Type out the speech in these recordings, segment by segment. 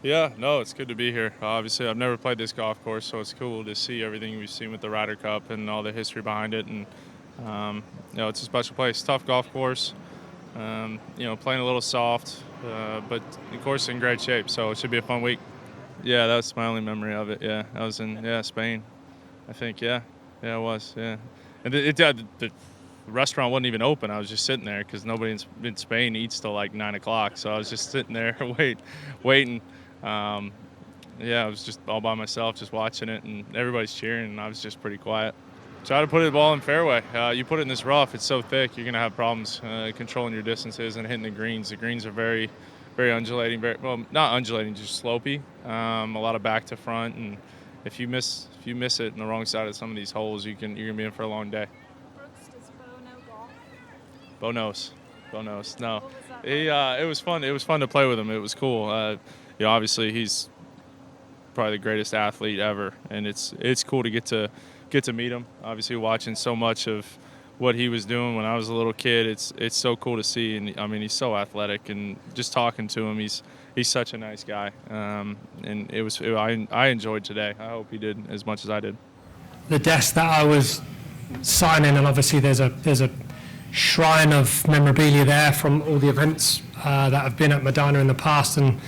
Yeah, no, it's good to be here. Obviously, I've never played this golf course, so it's cool to see everything we've seen with the Ryder Cup and all the history behind it. And it's a special place. Tough golf course. Playing a little soft, but the course is in great shape, so it should be a fun week. Yeah, that's my only memory of it. Yeah, I was in Spain, I think. Yeah, it was. Yeah, and the restaurant wasn't even open. I was just sitting there because nobody in Spain eats till like 9 o'clock. So I was just sitting there waiting. I was just all by myself, just watching it, and everybody's cheering, and I was just pretty quiet. Try to put the ball in fairway. You put it in this rough, it's so thick, you're going to have problems controlling your distances and hitting the greens. The greens are very, very undulating, not undulating, just slopey. A lot of back to front, and if you miss it on the wrong side of some of these holes, you're going to be in for a long day. Brooks, does Bo know golf? Bo knows. No, it was fun. It was fun to play with him. It was cool. Obviously he's probably the greatest athlete ever, and it's cool to get to meet him. Obviously, watching so much of what he was doing when I was a little kid, it's so cool to see. And I mean, he's so athletic, and just talking to him, he's such a nice guy. And I enjoyed today. I hope he did as much as I did. The desk that I was signing, and obviously there's a shrine of memorabilia there from all the events that have been at Medinah in the past, and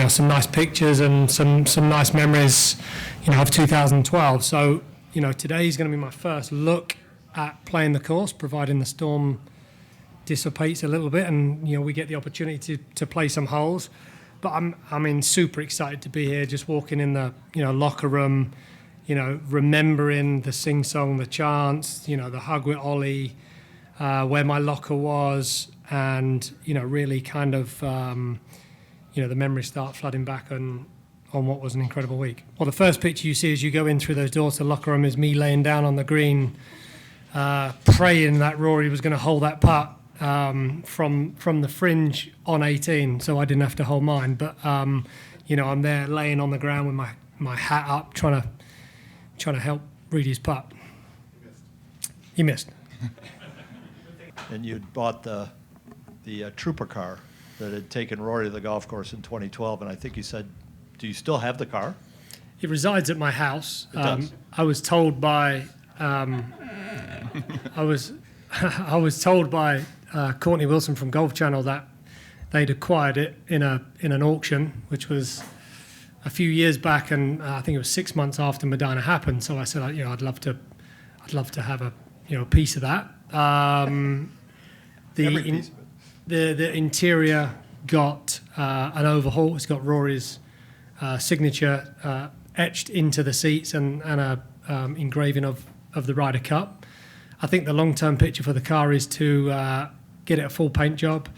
some nice pictures and some nice memories, of 2012. So, today is going to be my first look at playing the course, providing the storm dissipates a little bit, and we get the opportunity to play some holes. But I'm super excited to be here, just walking in the locker room, remembering the sing song, the chants, the hug with Ollie, where my locker was, and really kind of the memories start flooding back on what was an incredible week. Well, the first picture you see as you go in through those doors to the locker room is me laying down on the green, praying that Rory was going to hold that putt from the fringe on 18, so I didn't have to hold mine. But I'm there laying on the ground with my hat up, trying to help read his putt. He missed. And you'd bought the Trooper car that had taken Rory to the golf course in 2012, and I think you said, do you still have the car? It resides at my house. It does. I was told by Courtney Wilson from Golf Channel that they'd acquired it in an auction, which was a few years back, and I think it was 6 months after Medinah happened. So I said, I'd love to have a piece of that. The interior got an overhaul. It's got Rory's signature etched into the seats and a engraving of the Ryder Cup. I think the long-term picture for the car is to get it a full paint job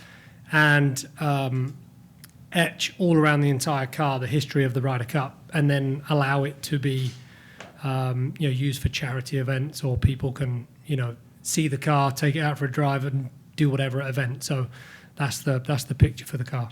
and etch all around the entire car the history of the Ryder Cup, and then allow it to be used for charity events, or people can see the car, take it out for a drive, and do whatever at event. So that's the picture for the car.